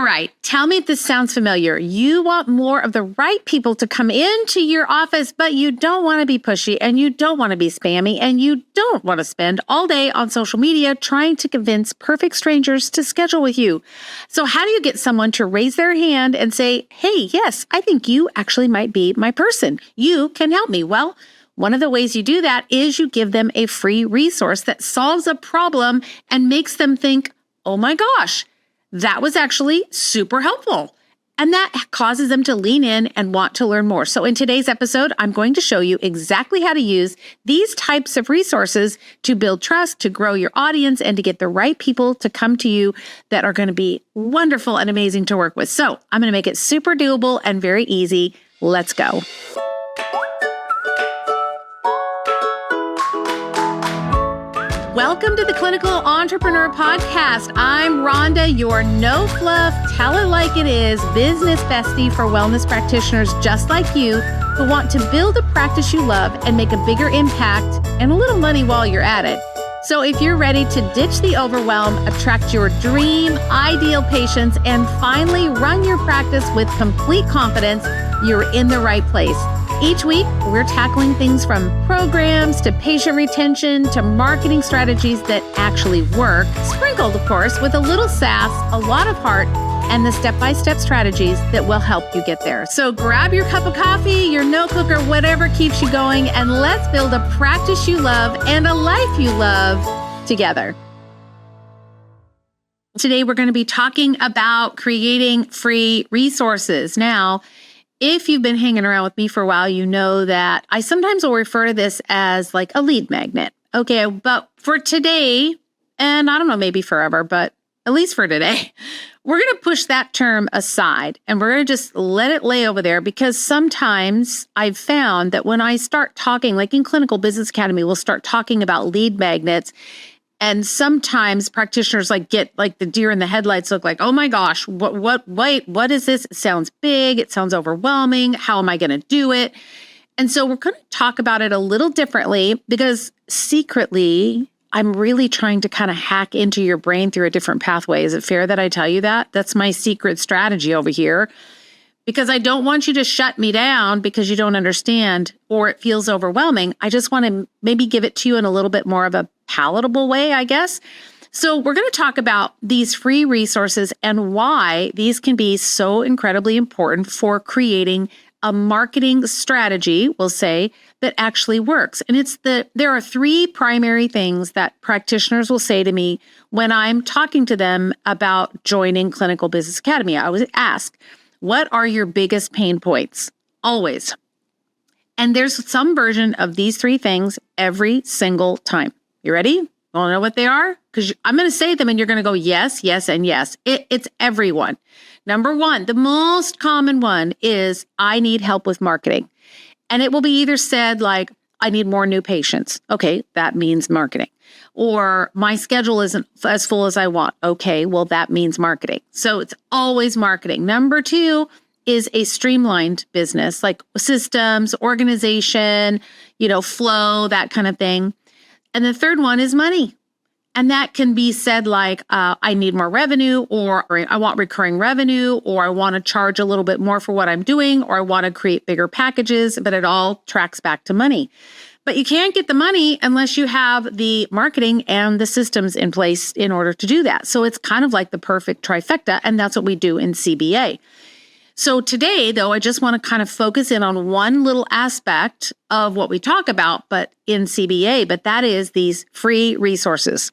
right, tell me if this sounds familiar. You want more of the right people to come into your office, but you don't want to be pushy and you don't want to be spammy and you don't want to spend all day on social media trying to convince perfect strangers to schedule with you. So how do you get someone to raise their hand and say, hey, yes, I think you actually might be my person. You can help me. Well, one of the ways you do that is you give them a free resource that solves a problem and makes them think, oh my gosh, that was actually super helpful. And that causes them to lean in and want to learn more. So in today's episode, I'm going to show you exactly how to use these types of resources to build trust, to grow your audience, and to get the right people to come to you that are going to be wonderful and amazing to work with. So I'm going to make it super doable and very easy. Let's go. Welcome to the Clinical Entrepreneur Podcast. I'm Rhonda, your no-fluff, tell it like it is business bestie for wellness practitioners just like you who want to build a practice you love and make a bigger impact and a little money while you're at it. So if you're ready to ditch the overwhelm, attract your dream, ideal patients, and finally run your practice with complete confidence, you're in the right place. Each week, we're tackling things from programs to patient retention to marketing strategies that actually work, sprinkled, of course, with a little sass, a lot of heart, and the step-by-step strategies that will help you get there. So grab your cup of coffee, your notebook, or whatever keeps you going, and let's build a practice you love and a life you love together. Today, we're going to be talking about creating free resources. Now, if you've been hanging around with me for a while, you know that I sometimes will refer to this as like a lead magnet. Okay, but for today, and I don't know, maybe forever, but at least for today, we're going to push that term aside and we're going to just let it lay over there because sometimes I've found that when I start talking, like in Clinical Business Academy, we'll start talking about lead magnets. And sometimes practitioners get the deer in the headlights, look like, oh my gosh, what is this? It sounds big. It sounds overwhelming. How am I going to do it? And so we're going to talk about it a little differently because secretly, I'm really trying to kind of hack into your brain through a different pathway. Is it fair that I tell you that? That's my secret strategy over here. Because I don't want you to shut me down because you don't understand or it feels overwhelming. I just want to maybe give it to you in a little bit more of a palatable way, I guess. So we're going to talk about these free resources and why these can be so incredibly important for creating a marketing strategy, we'll say, that actually works. And there are three primary things that practitioners will say to me when I'm talking to them about joining Clinical Business Academy. I always ask, what are your biggest pain points? Always. And there's some version of these three things every single time. You ready? You want to know what they are? Because I'm going to say them and you're going to go, yes, yes, and yes. It's everyone. Number one, the most common one is I need help with marketing. And it will be either said like, I need more new patients. Okay, that means marketing. Or my schedule isn't as full as I want. Okay, well, that means marketing. So it's always marketing. Number two is a streamlined business, like systems, organization, flow, that kind of thing. And the third one is money. And that can be said like, I need more revenue, or I want recurring revenue, or I want to charge a little bit more for what I'm doing, or I want to create bigger packages, but it all tracks back to money. But you can't get the money unless you have the marketing and the systems in place in order to do that. So it's kind of like the perfect trifecta, and that's what we do in CBA. So today, though, I just want to kind of focus in on one little aspect of what we talk about, but in CBA, but that is these free resources.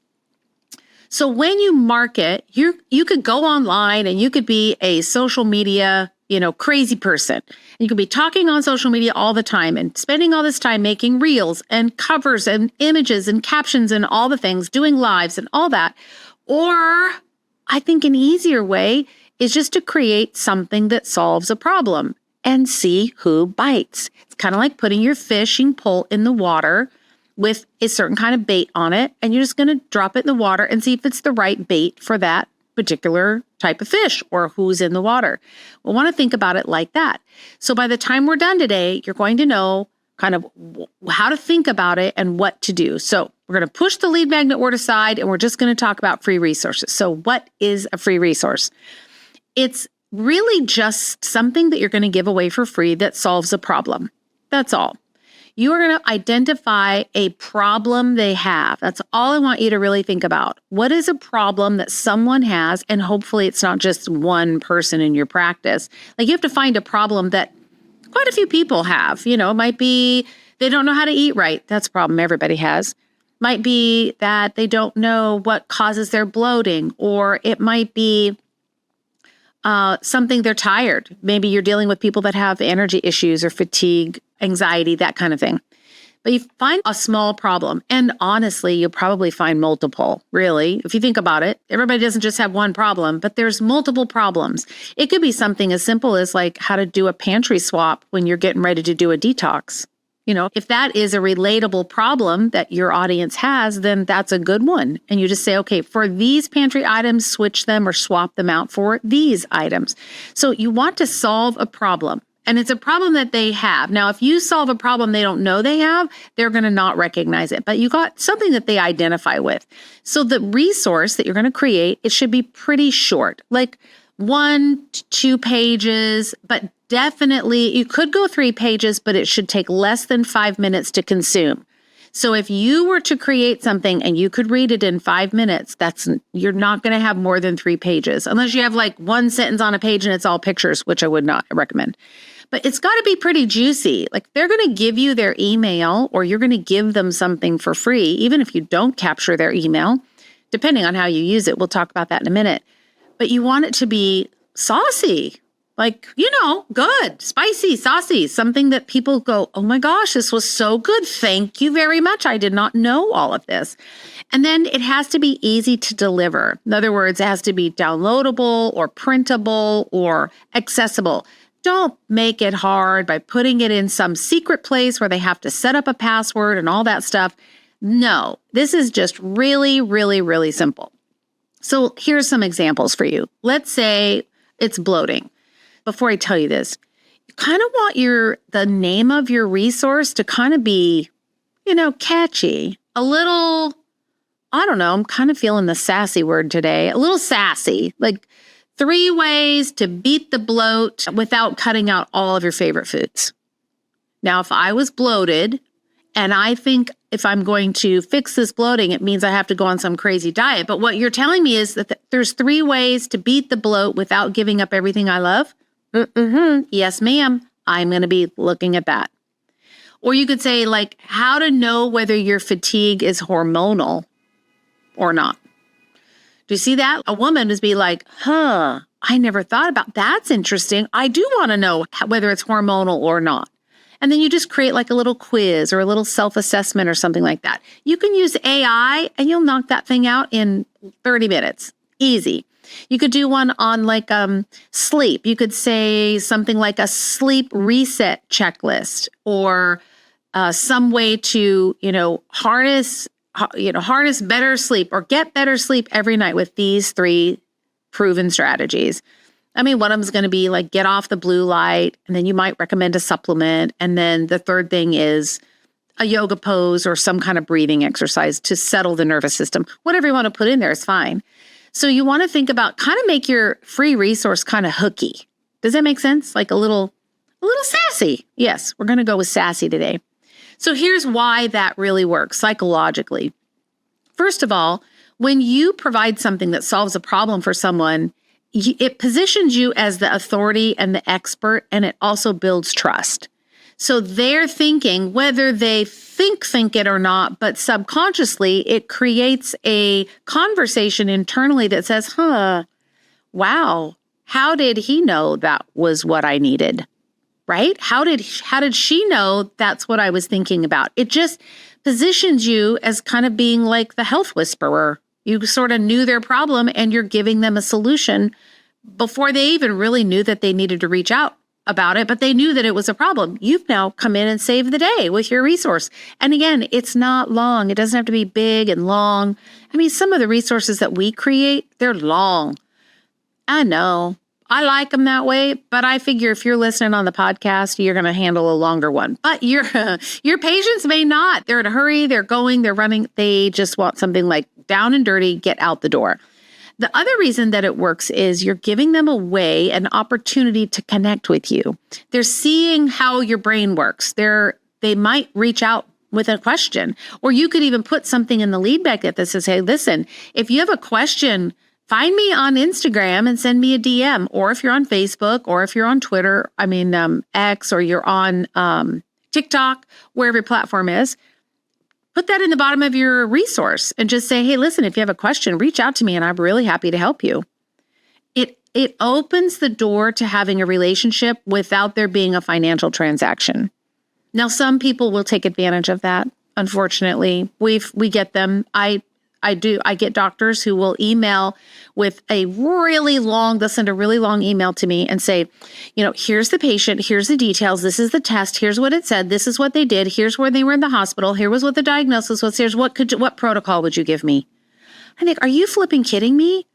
So when you market, you could go online and you could be a social media, crazy person. And you could be talking on social media all the time and spending all this time making reels and covers and images and captions and all the things, doing lives and all that. Or I think an easier way is just to create something that solves a problem and see who bites. It's kind of like putting your fishing pole in the water with a certain kind of bait on it, and you're just going to drop it in the water and see if it's the right bait for that particular type of fish or who's in the water. We'll want to think about it like that. So by the time we're done today, you're going to know kind of how to think about it and what to do. So we're going to push the lead magnet word aside, and we're just going to talk about free resources. So what is a free resource? It's really just something that you're going to give away for free that solves a problem. That's all. You are going to identify a problem they have. That's all I want you to really think about. What is a problem that someone has? And hopefully it's not just one person in your practice. Like you have to find a problem that quite a few people have. It might be they don't know how to eat right. That's a problem everybody has. Might be that they don't know what causes their bloating, or it might be something they're tired. Maybe you're dealing with people that have energy issues or fatigue, anxiety, that kind of thing. But you find a small problem. And honestly, you'll probably find multiple, really. If you think about it, everybody doesn't just have one problem, but there's multiple problems. It could be something as simple as like how to do a pantry swap when you're getting ready to do a detox. If that is a relatable problem that your audience has, then that's a good one. And you just say, okay, for these pantry items, switch them or swap them out for these items. So you want to solve a problem. And it's a problem that they have. Now, if you solve a problem they don't know they have, they're going to not recognize it. But you got something that they identify with. So the resource that you're going to create, it should be pretty short, like 1 to 2 pages, but definitely you could go 3 pages, but it should take less than 5 minutes to consume. So if you were to create something and you could read it in 5 minutes, you're not going to have more than 3 pages, unless you have like one sentence on a page and it's all pictures, which I would not recommend. But it's got to be pretty juicy. Like they're going to give you their email, or you're going to give them something for free, even if you don't capture their email, depending on how you use it. We'll talk about that in a minute. But you want it to be saucy, like, good, spicy, saucy, something that people go, oh my gosh, this was so good. Thank you very much. I did not know all of this. And then it has to be easy to deliver. In other words, it has to be downloadable or printable or accessible. Don't make it hard by putting it in some secret place where they have to set up a password and all that stuff. No, this is just really, really, really simple. So here's some examples for you. Let's say it's bloating. Before I tell you this, you kind of want the name of your resource to kind of be, catchy, a little, I don't know, I'm kind of feeling the sassy word today, a little sassy, like 3 ways to beat the bloat without cutting out all of your favorite foods. Now, if I was bloated and I think if I'm going to fix this bloating, it means I have to go on some crazy diet. But what you're telling me is that there's 3 ways to beat the bloat without giving up everything I love. Yes, ma'am. I'm going to be looking at that. Or you could say like how to know whether your fatigue is hormonal or not. Do you see that? A woman would be like, I never thought about that's interesting. I do want to know whether it's hormonal or not. And then you just create like a little quiz or a little self-assessment or something like that. You can use AI and you'll knock that thing out in 30 minutes. Easy. You could do one on like sleep. You could say something like a sleep reset checklist, or some way to, harness better sleep or get better sleep every night with these 3 proven strategies. I mean, one of them is going to be like get off the blue light, and then you might recommend a supplement. And then the third thing is a yoga pose or some kind of breathing exercise to settle the nervous system. Whatever you want to put in there is fine. So you want to think about kind of make your free resource kind of hooky. Does that make sense? Like a little sassy. Yes, we're going to go with sassy today. So here's why that really works psychologically. First of all, when you provide something that solves a problem for someone, it positions you as the authority and the expert, and it also builds trust. So they're thinking, whether they think it or not, but subconsciously, it creates a conversation internally that says, wow, how did he know that was what I needed? Right? How did she know that's what I was thinking about? It just positions you as kind of being like the health whisperer. You sort of knew their problem and you're giving them a solution before they even really knew that they needed to reach out about it, but they knew that it was a problem. You've now come in and saved the day with your resource. And again, it's not long. It doesn't have to be big and long. I mean, some of the resources that we create, they're long. I know. I like them that way, but I figure if you're listening on the podcast, you're going to handle a longer one. But your patients may not. They're in a hurry. They're going. They're running. They just want something like down and dirty, get out the door. The other reason that it works is you're giving them a way, an opportunity to connect with you. They're seeing how your brain works. They might reach out with a question, or you could even put something in the lead magnet that says, hey, listen, if you have a question, find me on Instagram and send me a DM, or if you're on Facebook, or if you're on Twitter, X, or you're on TikTok, wherever your platform is, put that in the bottom of your resource and just say, hey, listen, if you have a question, reach out to me and I'm really happy to help you. It opens the door to having a relationship without there being a financial transaction. Now, some people will take advantage of that. Unfortunately, we get them. I get doctors who will email with they'll send a really long email to me and say, here's the patient, here's the details, this is the test, here's what it said, this is what they did, here's where they were in the hospital, here was what the diagnosis was, here's what protocol would you give me? I think, are you flipping kidding me?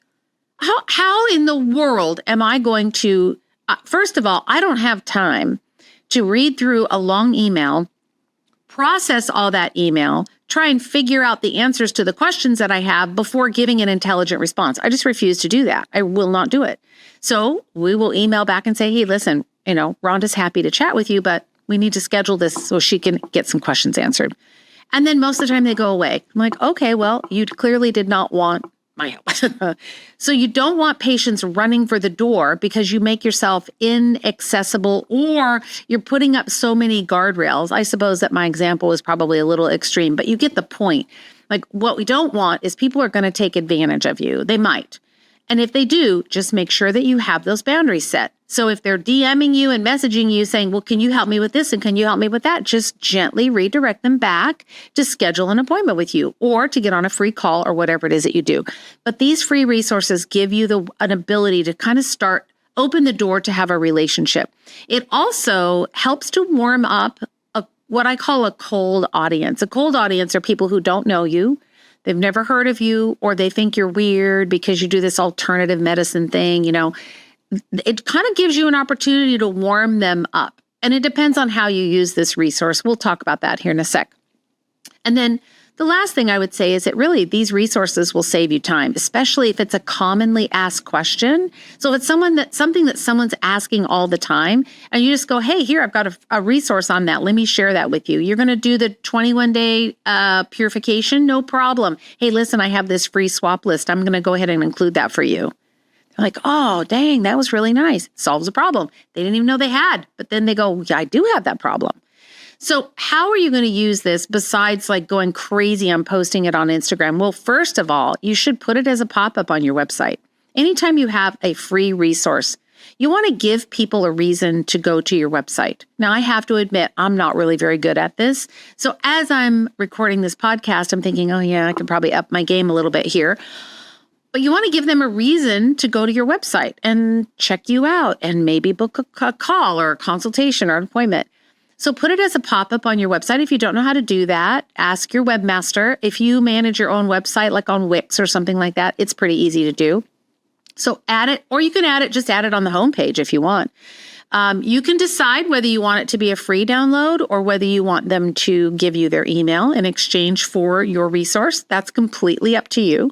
How in the world am I going to, first of all, I don't have time to read through a long email, process all that email, try and figure out the answers to the questions that I have before giving an intelligent response. I just refuse to do that. I will not do it. So we will email back and say, hey, listen, Rhonda's happy to chat with you, but we need to schedule this so she can get some questions answered. And then most of the time they go away. I'm like, okay, well, you clearly did not want my help. So you don't want patients running for the door because you make yourself inaccessible or you're putting up so many guardrails. I suppose that my example was probably a little extreme, but you get the point. Like, what we don't want is people are going to take advantage of you. They might. And if they do, just make sure that you have those boundaries set. So if they're DMing you and messaging you saying, well, can you help me with this and can you help me with that? Just gently redirect them back to schedule an appointment with you or to get on a free call or whatever it is that you do. But these free resources give you an ability to kind of open the door to have a relationship. It also helps to warm up what I call a cold audience. A cold audience are people who don't know you. They've never heard of you, or they think you're weird because you do this alternative medicine thing, It kind of gives you an opportunity to warm them up. And it depends on how you use this resource. We'll talk about that here in a sec. And then the last thing I would say is that really these resources will save you time, especially if it's a commonly asked question. So if it's something that someone's asking all the time, and you just go, hey, here, I've got a resource on that. Let me share that with you. You're going to do the 21-day purification? No problem. Hey, listen, I have this free swap list. I'm going to go ahead and include that for you. They're like, oh, dang, that was really nice. Solves a problem. They didn't even know they had. But then they go, yeah, I do have that problem. So how are you going to use this besides like going crazy on posting it on Instagram? Well, first of all, you should put it as a pop-up on your website. Anytime you have a free resource, you want to give people a reason to go to your website. Now, I have to admit, I'm not really very good at this. So as I'm recording this podcast, I'm thinking, oh yeah, I could probably up my game a little bit here. But you want to give them a reason to go to your website and check you out and maybe book a call or a consultation or an appointment. So put it as a pop-up on your website. If you don't know how to do that, ask your webmaster. If you manage your own website, like on Wix or something like that, it's pretty easy to do. So add it, or you can just add it on the homepage if you want. You can decide whether you want it to be a free download or whether you want them to give you their email in exchange for your resource. That's completely up to you.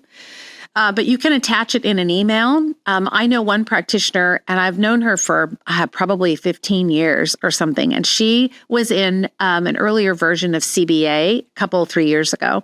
But you can attach it in an email. I know one practitioner, and I've known her for probably 15 years or something, and she was in an earlier version of CBA 3 years ago.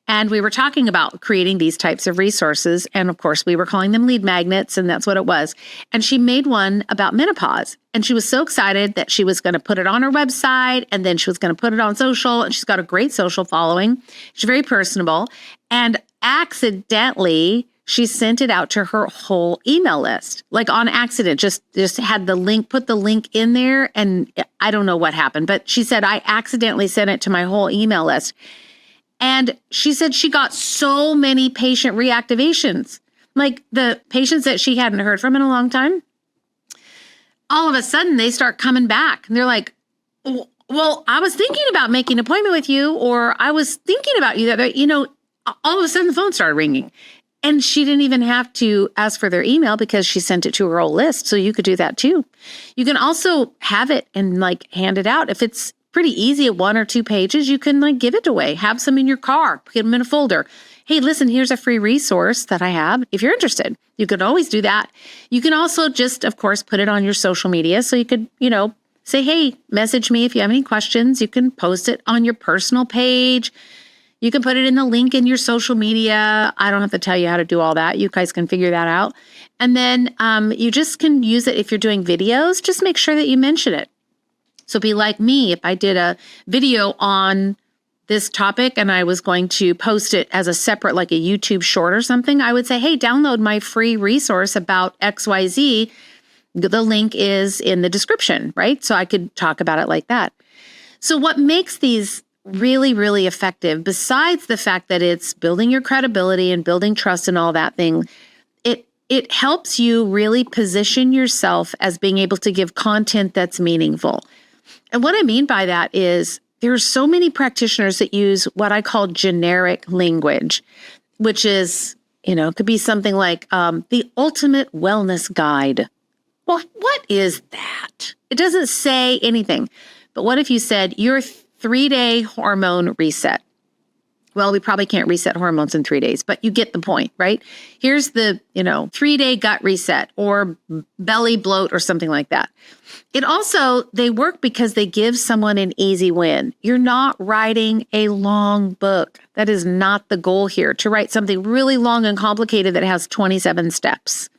And we were talking about creating these types of resources. And of course, we were calling them lead magnets, and that's what it was. And she made one about menopause. And she was so excited that she was going to put it on her website, and then she was going to put it on social, and she's got a great social following. She's very personable. And accidentally, she sent it out to her whole email list, like on accident, just had the link, put the link in there. And I don't know what happened, but she said, I accidentally sent it to my whole email list. And she said she got so many patient reactivations, like the patients that she hadn't heard from in a long time. All of a sudden they start coming back and they're like, well, I was thinking about making an appointment with you, or I was thinking about you that, all of a sudden the phone started ringing. And she didn't even have to ask for their email because she sent it to her whole list. So you could do that too. You can also have it and hand it out. If it's pretty easy at 1 or 2 pages, you can give it away. Have some in your car, put them in a folder. hey, listen, here's a free resource that I have. If you're interested, you could always do that. You can also just, of course, put it on your social media. So you could, say, hey, message me if you have any questions. You can post it on your personal page. You can put it in the link in your social media. I don't have to tell you how to do all that. You guys can figure that out. And then you just can use it if you're doing videos. Just make sure that you mention it. So be like me, if I did a video on this topic and I was going to post it as a separate, like a YouTube short or something, I would say, hey, download my free resource about XYZ. The link is in the description, right? So I could talk about it like that. So what makes these really, really effective, besides the fact that it's building your credibility and building trust and all that thing, it helps you really position yourself as being able to give content that's meaningful. And what I mean by that is there are so many practitioners that use what I call generic language, which is, it could be something like the ultimate wellness guide. Well, what is that? It doesn't say anything. But what if you said your 3-day hormone reset? Well, we probably can't reset hormones in 3 days, but you get the point, right? Here's the, 3-day gut reset or belly bloat or something like that. It also, they work because they give someone an easy win. You're not writing a long book. That is not the goal here, to write something really long and complicated that has 27 steps.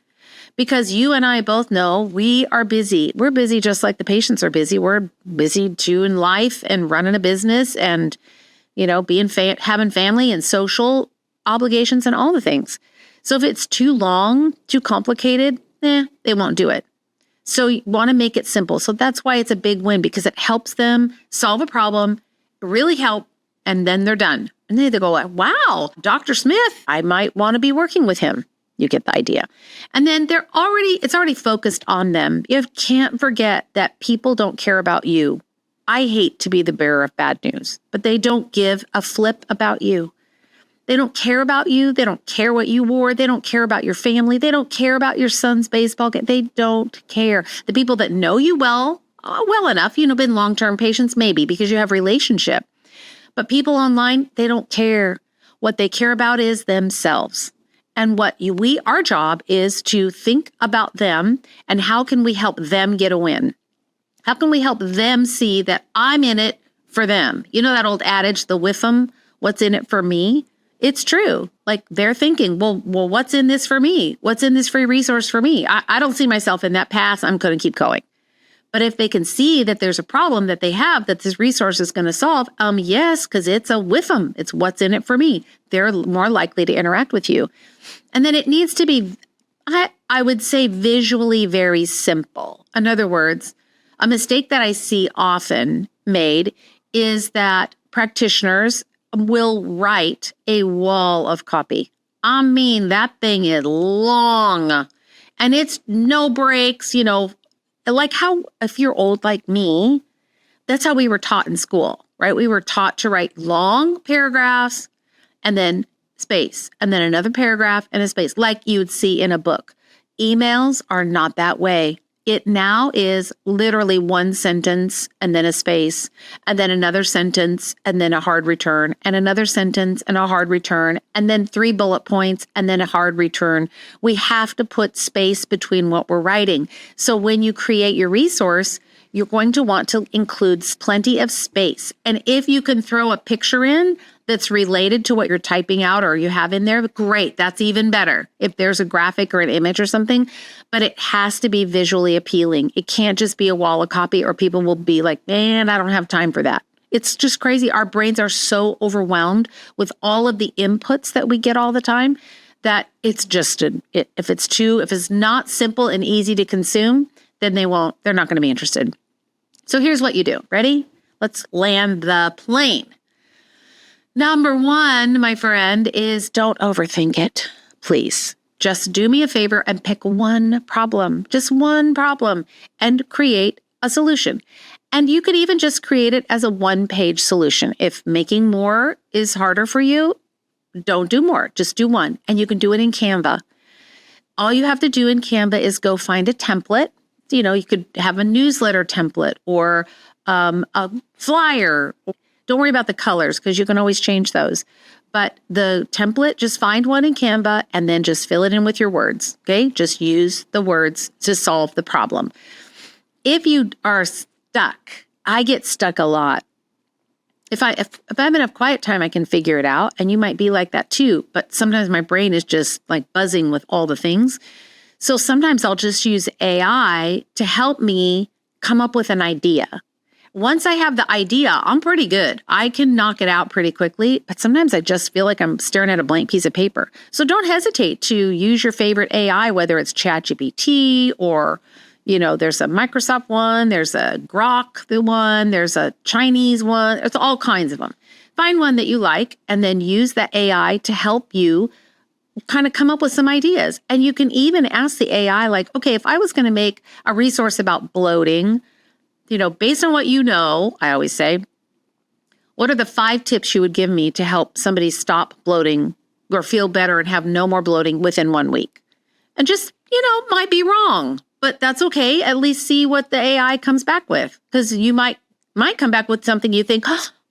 Because you and I both know we are busy. We're busy just like the patients are busy. We're busy too in life and running a business and having family and social obligations and all the things. So if it's too long, too complicated, they won't do it. So you want to make it simple. So that's why it's a big win, because it helps them solve a problem, really help, and then they're done. And then they go, wow, Dr. Smith, I might want to be working with him. You get the idea. And then it's already focused on them. You can't forget that people don't care about you. I hate to be the bearer of bad news, but they don't give a flip about you. They don't care about you. They don't care what you wore. They don't care about your family. They don't care about your son's baseball game. They don't care. The people that know you well enough, been long-term patients, maybe because you have relationship. But people online, they don't care. What they care about is themselves. And our job is to think about them and how can we help them get a win? How can we help them see that I'm in it for them? You know that old adage, the with them, what's in it for me? It's true. Like they're thinking, well, what's in this for me? What's in this free resource for me? I don't see myself in that path. I'm going to keep going. But if they can see that there's a problem that they have that this resource is going to solve, yes, because it's a with them. It's what's in it for me. They're more likely to interact with you. And then it needs to be, I would say, visually very simple. In other words, a mistake that I see often made is that practitioners will write a wall of copy. I mean, that thing is long and it's no breaks, like how, if you're old like me, that's how we were taught in school, right? We were taught to write long paragraphs and then space, and then another paragraph and a space, like you would see in a book. Emails are not that way. It now is literally one sentence and then a space, and then another sentence and then a hard return, and another sentence and a hard return, and then 3 bullet points and then a hard return. We have to put space between what we're writing. So when you create your resource, you're going to want to include plenty of space. And if you can throw a picture in that's related to what you're typing out or you have in there, great. That's even better if there's a graphic or an image or something. But it has to be visually appealing. It can't just be a wall of copy or people will be like, man, I don't have time for that. It's just crazy. Our brains are so overwhelmed with all of the inputs that we get all the time that it's just, if it's not simple and easy to consume, then they're not going to be interested. So here's what you do. Ready? Let's land the plane. Number 1, my friend, is don't overthink it, please. Just do me a favor and pick one problem, just one problem, and create a solution. And you could even just create it as a 1-page solution. If making more is harder for you, don't do more, just do one. And you can do it in Canva. All you have to do in Canva is go find a template. You could have a newsletter template or a flyer. Don't worry about the colors because you can always change those. But the template, just find one in Canva and then just fill it in with your words. Okay. Just use the words to solve the problem. If you are stuck, I get stuck a lot. If I'm in a quiet time, I can figure it out. And you might be like that too. But sometimes my brain is just like buzzing with all the things. So sometimes I'll just use AI to help me come up with an idea. Once I have the idea, I'm pretty good. I can knock it out pretty quickly, but sometimes I just feel like I'm staring at a blank piece of paper. So don't hesitate to use your favorite AI, whether it's ChatGPT or, there's a Microsoft one, there's a Grok one, there's a Chinese one, there's all kinds of them. Find one that you like and then use that AI to help you kind of come up with some ideas. And you can even ask the AI like, okay, if I was going to make a resource about bloating, based on what I always say, what are the 5 tips you would give me to help somebody stop bloating or feel better and have no more bloating within 1 week? And just, might be wrong, but that's okay. At least see what the AI comes back with, because you might come back with something you think,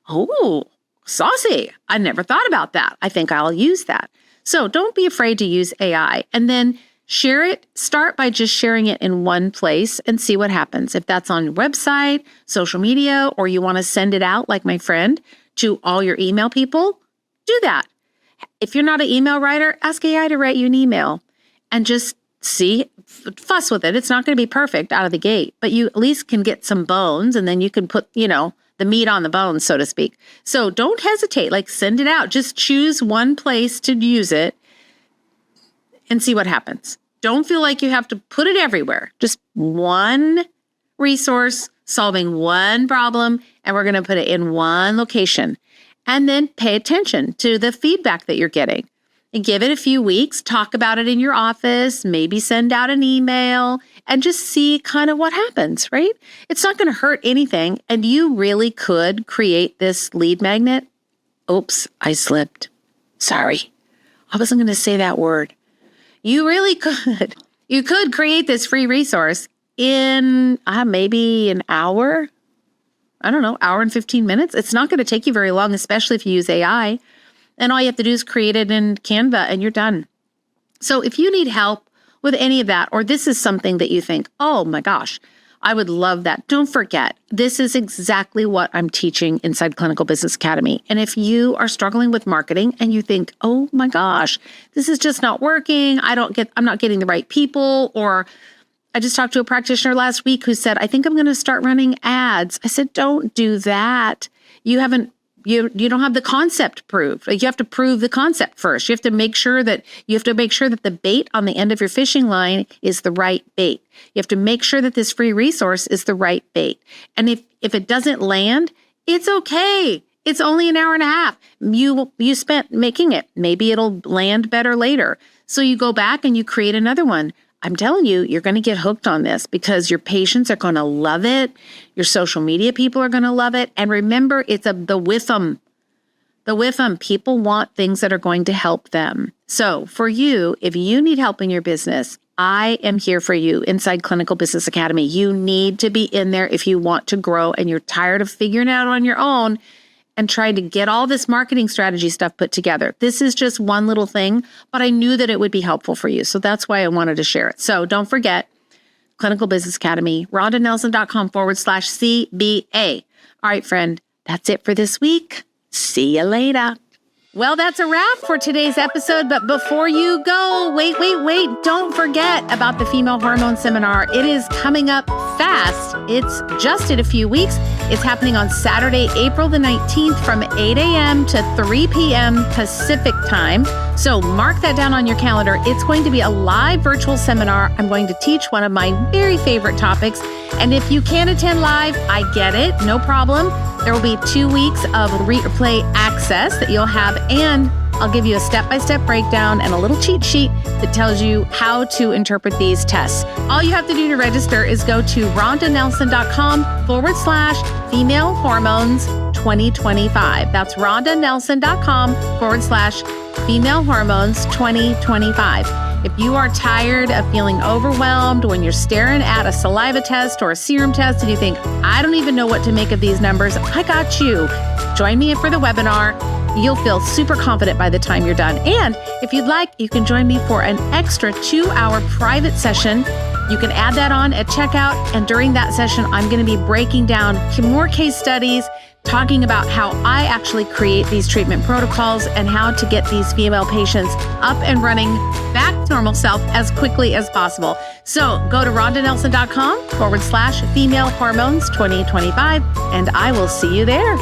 oh, saucy. I never thought about that. I think I'll use that. So don't be afraid to use AI, and then share it. Start by just sharing it in one place and see what happens. If that's on your website, social media, or you want to send it out like my friend to all your email people, do that. If you're not an email writer, ask AI to write you an email and just fuss with it. It's not going to be perfect out of the gate, but you at least can get some bones, and then you can put, the meat on the bones, so to speak. So don't hesitate, send it out. Just choose one place to use it and see what happens. Don't feel like you have to put it everywhere. Just one resource solving one problem, and we're going to put it in one location. And then pay attention to the feedback that you're getting. And give it a few weeks, talk about it in your office, maybe send out an email, and just see kind of what happens, right? It's not going to hurt anything, and you really could create this lead magnet. Oops, I slipped. Sorry. I wasn't going to say that word. You really could. You could create this free resource in maybe an hour. I don't know, hour and 15 minutes. It's not going to take you very long, especially if you use AI. And all you have to do is create it in Canva and you're done. So if you need help with any of that, or this is something that you think, oh my gosh, I would love that. Don't forget, this is exactly what I'm teaching inside Clinical Business Academy. And if you are struggling with marketing and you think, oh my gosh, this is just not working, I'm not getting the right people, or I just talked to a practitioner last week who said, I think I'm going to start running ads. I said, don't do that. You don't have the concept proved. You have to prove the concept first. You have to make sure that the bait on the end of your fishing line is the right bait. You have to make sure that this free resource is the right bait. And if it doesn't land, it's okay. It's only an hour and a half you spent making it. Maybe it'll land better later. So you go back and you create another one. I'm telling you, you're going to get hooked on this because your patients are going to love it. Your social media people are going to love it. And remember, it's the with them. The with them. People want things that are going to help them. So for you, if you need help in your business, I am here for you inside Clinical Business Academy. You need to be in there if you want to grow and you're tired of figuring it out on your own and trying to get all this marketing strategy stuff put together. This is just one little thing, but I knew that it would be helpful for you. So that's why I wanted to share it. So don't forget, Clinical Business Academy, RondaNelson.com/CBA. All right, friend, that's it for this week. See you later. Well, that's a wrap for today's episode. But before you go, wait. Don't forget about the Female Hormone Seminar. It is coming up fast. It's just in a few weeks. It's happening on Saturday, April the 19th from 8 a.m. to 3 p.m. Pacific time. So mark that down on your calendar. It's going to be a live virtual seminar. I'm going to teach one of my very favorite topics. And if you can't attend live, I get it. No problem. There will be 2 weeks of replay access that you'll have, and I'll give you a step-by-step breakdown and a little cheat sheet that tells you how to interpret these tests. All you have to do to register is go to RondaNelson.com/female hormones 2025. That's RondaNelson.com/female hormones 2025. If you are tired of feeling overwhelmed when you're staring at a saliva test or a serum test and you think, I don't even know what to make of these numbers, I got you. Join me for the webinar. You'll feel super confident by the time you're done. And if you'd like, you can join me for an extra 2-hour private session. You can add that on at checkout. And during that session, I'm going to be breaking down more case studies, talking about how I actually create these treatment protocols and how to get these female patients up and running back to normal self as quickly as possible. So go to rondanelson.com/female hormones 2025, and I will see you there.